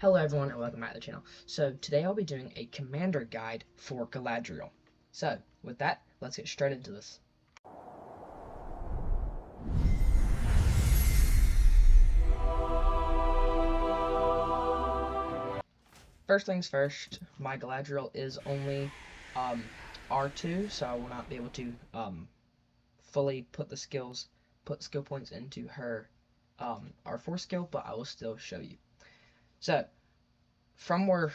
Hello everyone and welcome back to the channel. So today I'll be doing a commander guide for Galadriel. So with that, let's get straight into this. First things first, my Galadriel is only R2, so I will not be able to fully put skill points into her R4 skill, but I will still show you. So from where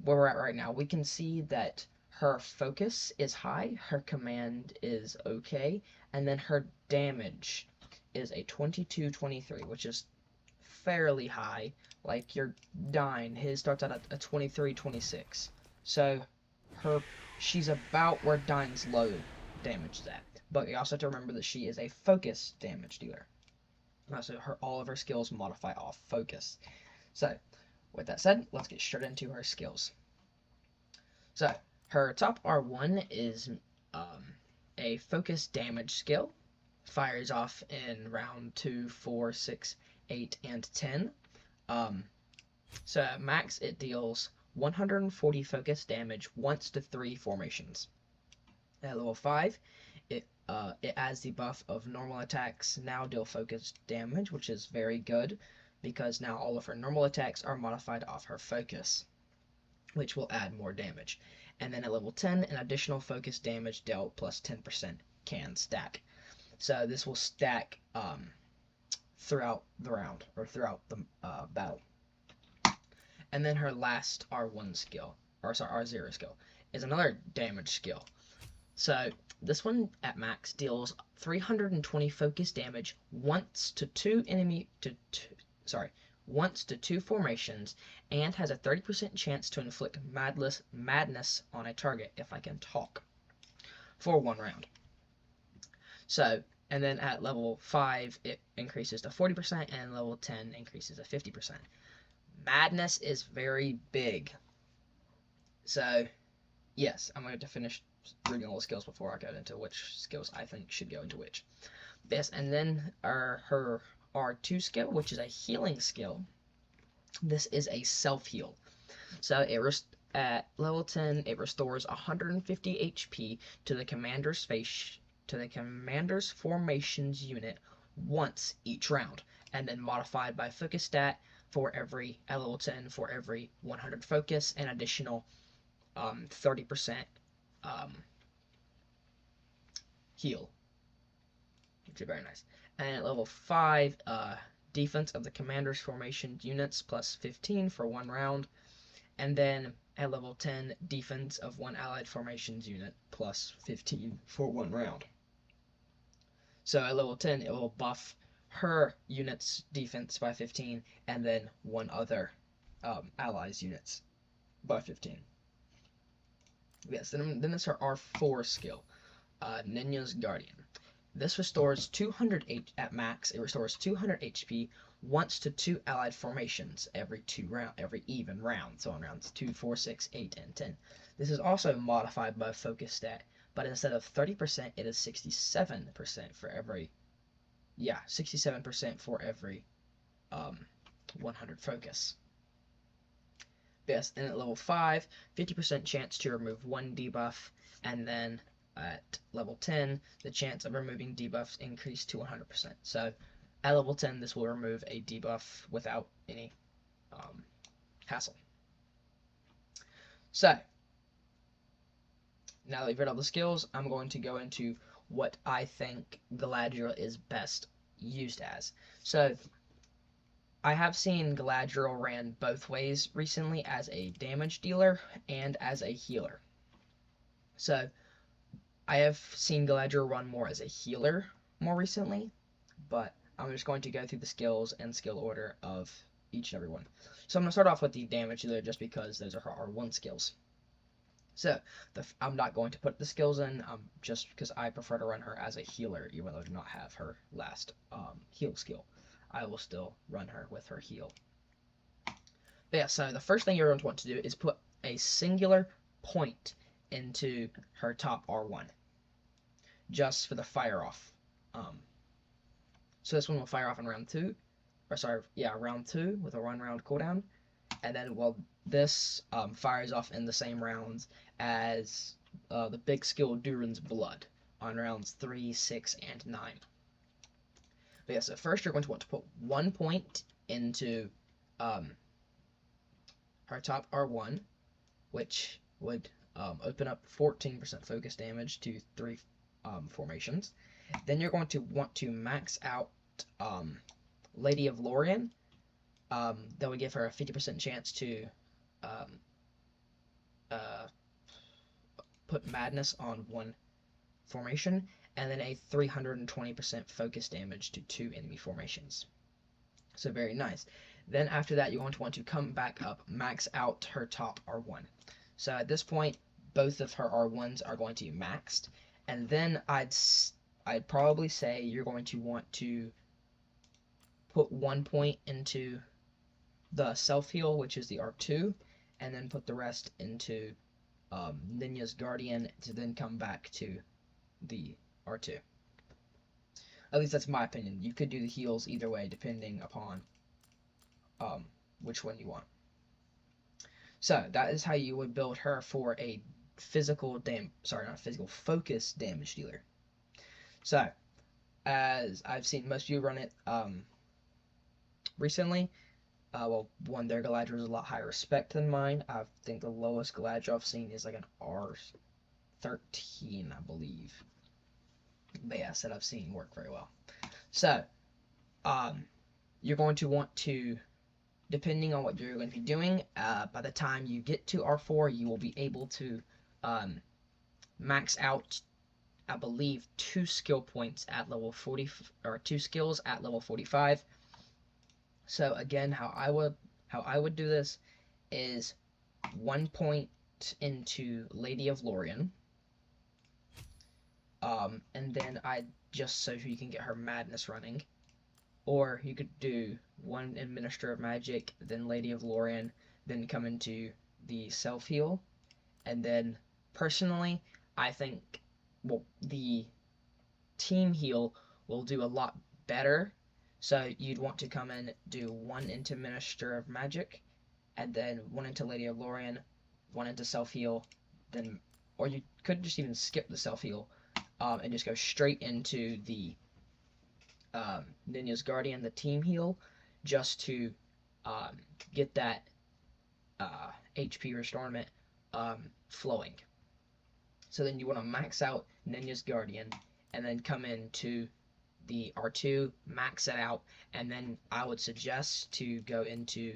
we're at right now, we can see that her focus is high, her command is okay, and then her damage is a 22-23, which is fairly high. Like, you're dying. His starts out at a 23-26. So she's about where Dying's low damage is at. But you also have to remember that she is a focus damage dealer. So all of her skills modify off focus. So with that said, let's get straight into her skills. So her top R1 is a focus damage skill. Fires off in round 2, 4, 6, 8, and 10. So at max, it deals 140 focus damage once to 3 formations. At level 5, it adds the buff of normal attacks now deal focus damage, which is very good, because now all of her normal attacks are modified off her focus, which will add more damage. And then at level 10, an additional focus damage dealt plus 10% can stack. So this will stack throughout the round, or throughout the battle. And then her last R1 skill, or sorry, R0 skill, is another damage skill. So this one at max deals 320 focus damage once to two formations, and has a 30% chance to inflict madness on a target, if I can talk, for 1 round. So, and then at level 5 it increases to 40%, and level 10 increases to 50%. Madness is very big. So yes, I'm going to finish reading all the skills before I go into which skills I think should go into which. Yes, and then her R2 skill, which is a healing skill. This is a self-heal. So at level 10, it restores 150 HP to the commander's formations unit once each round, and then modified by focus stat at level 10 for every 100 focus, and additional 30% heal, which is very nice. And at level 5, defense of the commander's formation units plus 15 for 1 round. And then at level 10, defense of 1 allied formations unit plus 15 for 1 round. So at level 10, it will buff her unit's defense by 15, and then 1 other ally's units by 15. Yes, then there's her R4 skill, Ninja's Guardian. This restores 200 at max. It restores 200 HP once to 2 allied formations every even round. So on rounds 2, 4, 6, 8, and 10. This is also modified by focus stat, but instead of 30%, it is 67% for every. Yeah, 67% for every 100 focus. Yes, and at level 5, 50% chance to remove 1 debuff, and then at level 10, the chance of removing debuffs increased to 100%. So at level 10, this will remove a debuff without any hassle. So now that we've read all the skills, I'm going to go into what I think Galadriel is best used as. So I have seen Galadriel ran both ways recently, as a damage dealer and as a healer. So I have seen Galadriel run more as a healer more recently, but I'm just going to go through the skills and skill order of each and every one. So I'm going to start off with the damage dealer, just because those are her R1 skills. So I'm not going to put the skills in, just because I prefer to run her as a healer, even though I do not have her last heal skill. I will still run her with her heal. But yeah, so the first thing you're going to want to do is put a singular point into her top R1, just for the fire off. So this one will fire off in round 2, round 2 with a 1 round cooldown, and then this fires off in the same rounds as the big skill Durin's Blood on rounds 3, 6, and 9. But yeah, so first you're going to want to put 1 point into her top R1, which would open up 14% focus damage to 3 formations. Then you're going to want to max out Lady of Lorien. That would give her a 50% chance to put Madness on 1 formation, and then a 320% focus damage to 2 enemy formations. So very nice. Then after that, you're going to want to come back up, max out her top R1. So at this point, both of her R1s are going to be maxed, and then I'd probably say you're going to want to put 1 point into the self-heal, which is the R2, and then put the rest into Ninja's Guardian to then come back to the R2. At least that's my opinion. You could do the heals either way, depending upon which one you want. So that is how you would build her for a focus damage dealer. So as I've seen most of you run it recently, one, their Galadriel is a lot higher respect than mine. I think the lowest Galadriel I've seen is like an R13, I believe. But yeah, that I've seen work very well. So, you're going to want to, depending on what you're going to be doing, by the time you get to R4, you will be able to max out, I believe, 2 skill points at level 40, or 2 skills at level 45. So again, how I would do this is 1 point into Lady of Lorien, and then just so you can get her Madness running, or you could do 1 in Minister of Magic, then Lady of Lorien, then come into the self heal, and then personally, I think the team heal will do a lot better. So you'd want to come in, do 1 into Minister of Magic, and then 1 into Lady of Lorien, 1 into self-heal, then, or you could just even skip the self-heal, and just go straight into the Ninja's Guardian, the team heal, just to get that HP restorement flowing. So then you want to max out Ninja's Guardian, and then come into the R2, max it out, and then I would suggest to go into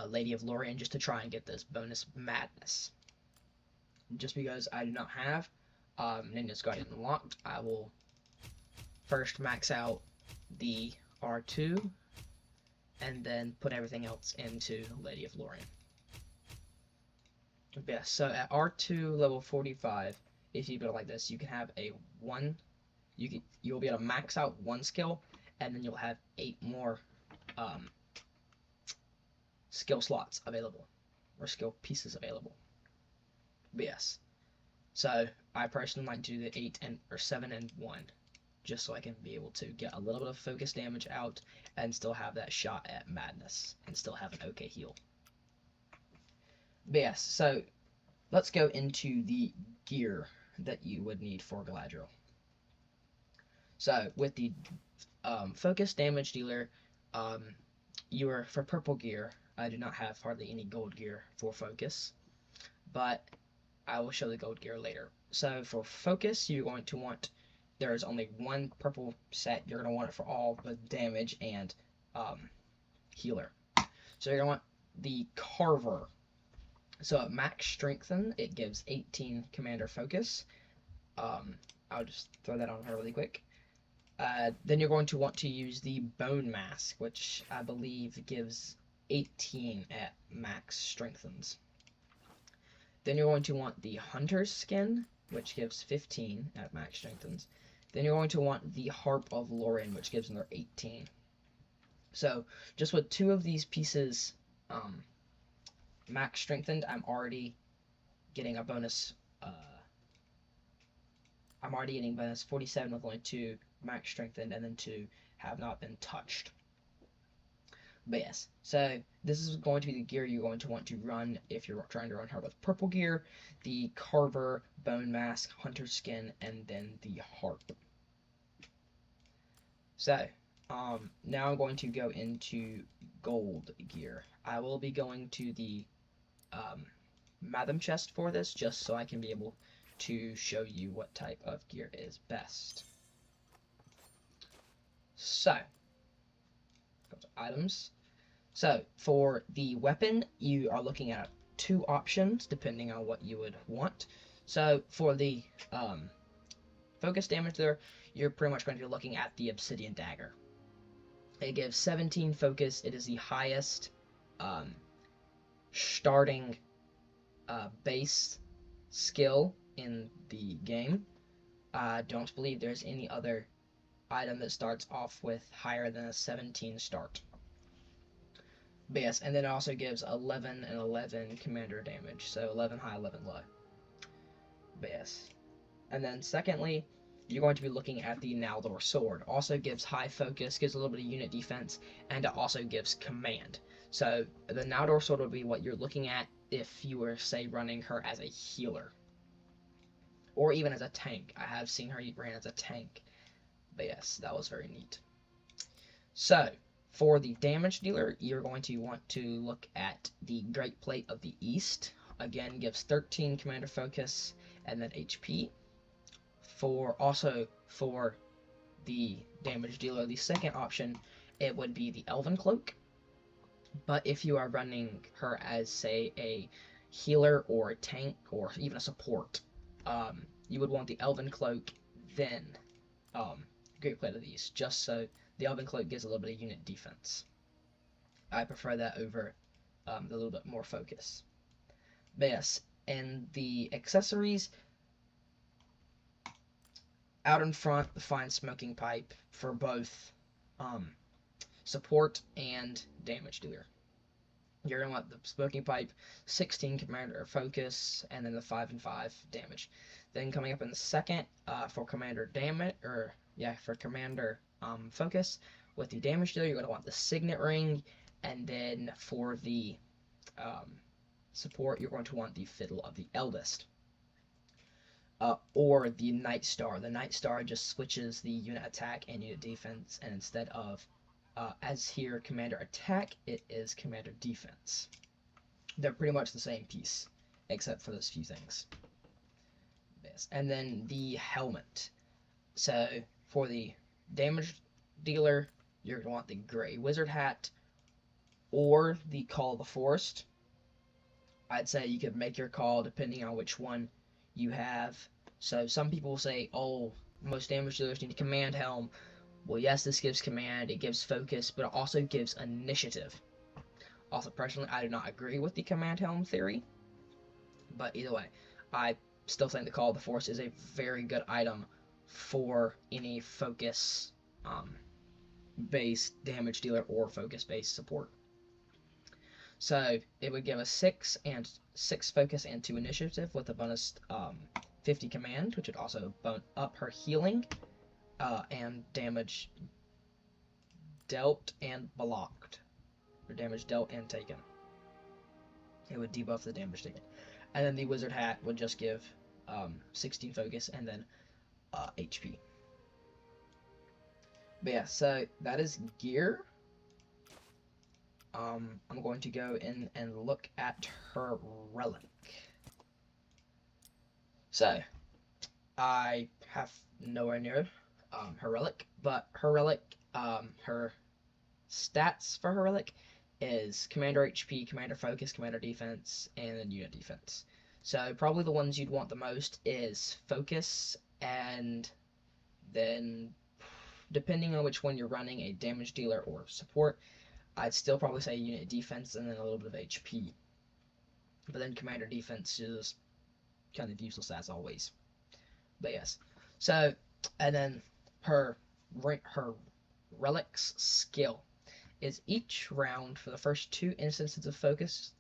Lady of Lorien just to try and get this bonus Madness. Just because I do not have Ninja's Guardian unlocked, I will first max out the R2, and then put everything else into Lady of Lorien. Yes, so at R2 level 45, if you build it like this, you can have a 1. You'll be able to max out 1 skill, and then you'll have 8 more skill slots available, or skill pieces available. But yes, so I personally like to do the 8 or 7 and 1, just so I can be able to get a little bit of focus damage out and still have that shot at Madness and still have an okay heal. But yes, so let's go into the gear that you would need for Galadriel. So with the focus damage dealer, for purple gear, I do not have hardly any gold gear for focus, but I will show the gold gear later. So for focus, you're going to want, there is only 1 purple set. You're going to want it for all but damage and healer. So you're going to want the Carver. So at max strengthen, it gives 18 commander focus. I'll just throw that on her really quick. Then you're going to want to use the Bone Mask, which I believe gives 18 at max strengthens. Then you're going to want the Hunter's Skin, which gives 15 at max strengthens. Then you're going to want the Harp of Lorien, which gives another 18. So just with 2 of these pieces max strengthened, I'm already getting a bonus. I'm already getting bonus 47 with only 2 max strengthened, and then 2 have not been touched. But yes, so this is going to be the gear you're going to want to run if you're trying to run her with purple gear, the Carver, Bone Mask, Hunter Skin, and then the Harp. So, now I'm going to go into gold gear. I will be going to the Madam chest for this, just so I can be able to show you what type of gear is best. So, go to items. So, for the weapon, you are looking at 2 options, depending on what you would want. So, for the focus damage there, you're pretty much going to be looking at the Obsidian Dagger. It gives 17 focus. It is the highest starting base skill in the game. I don't believe there's any other item that starts off with higher than a 17 start. But yes, and then it also gives 11 and 11 commander damage, so 11 high, 11 low. But yes. And then secondly, you're going to be looking at the Naldor Sword. Also gives high focus, gives a little bit of unit defense, and it also gives command. So the Naldor Sword would be what you're looking at if you were, say, running her as a healer. Or even as a tank. I have seen her ran as a tank. But yes, that was very neat. So, for the damage dealer, you're going to want to look at the Great Plate of the East. Again, gives 13 commander focus and then HP. For the damage dealer, the second option, it would be the Elven Cloak. But if you are running her as, say, a healer or a tank or even a support, you would want the Elven Cloak, then Great Plate of the East, just so the Elven Cloak gives a little bit of unit defense. I prefer that over the little bit more focus. But yes, and the accessories, out in front, the Fine Smoking Pipe for both support and damage dealer. You're going to want the Smoking Pipe, 16 commander focus, and then the 5 and 5 damage. Then coming up in the second, for commander damage, for commander focus, with the damage dealer, you're going to want the Signet Ring, and then for the support, you're going to want the Fiddle of the Eldest. Or the Night Star. The Night Star just switches the unit attack and unit defense, and instead of, as here, commander attack, it is commander defense. They're pretty much the same piece, except for those few things. Yes. And then the helmet. So, for the damage dealer, you're going to want the Gray Wizard Hat, or the Call of the Forest. I'd say you could make your call depending on which one you have. So some people will say, oh, most damage dealers need a command helm. Well, yes, this gives command, it gives focus, but it also gives initiative. Also, personally, I do not agree with the command helm theory. But either way, I still think the Call of the Force is a very good item for any focus based damage dealer or focus based support. So it would give us 6 focus and 2 initiative with a bonus 50 command, which would also bone up her healing and damage dealt and blocked, or damage dealt and taken. It would debuff the damage taken. And then the Wizard Hat would just give 16 focus and then HP. But yeah, so that is gear. I'm going to go in and look at her relic. So, I have nowhere near her relic, but her relic, her stats for her relic is Commander HP, Commander Focus, Commander Defense, and then Unit Defense. So, probably the ones you'd want the most is Focus, and then, depending on which one you're running, a Damage Dealer or Support, I'd still probably say Unit Defense and then a little bit of HP. But then Commander Defense is kind of useless as always. But yes. So, and then her Relic's skill is each round for the first 2 instances of focus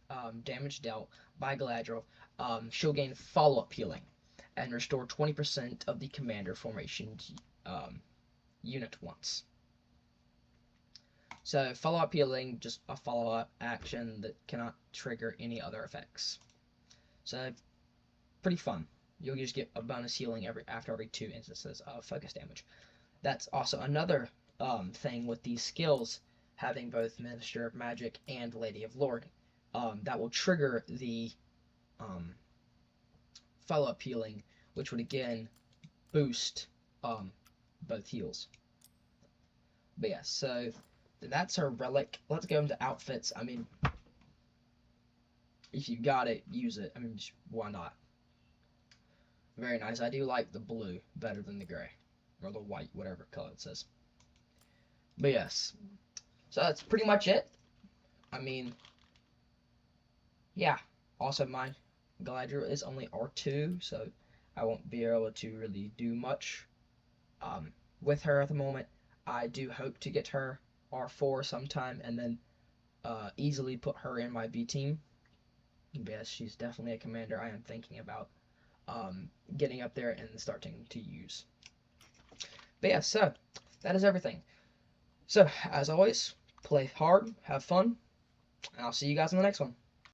damage dealt by Galadriel, she'll gain follow-up healing and restore 20% of the commander formation unit once. So follow-up healing, just a follow-up action that cannot trigger any other effects. So pretty fun. You'll just get a bonus healing after every 2 instances of focus damage. That's also another thing with these skills, having both Minister of Magic and Lady of Lord. That will trigger the follow-up healing, which would again boost both heals. But yeah, so that's her relic. Let's go into outfits. I mean, if you got it, use it. I mean, why not? Very nice. I do like the blue better than the gray. Or the white, whatever color it says. But yes. So that's pretty much it. I mean, yeah. Also, my Galadriel is only R2, so I won't be able to really do much with her at the moment. I do hope to get her R4 sometime, and then easily put her in my B team. Yes, she's definitely a commander I am thinking about getting up there and starting to use. But yeah, so that is everything. So, as always, play hard, have fun, and I'll see you guys in the next one.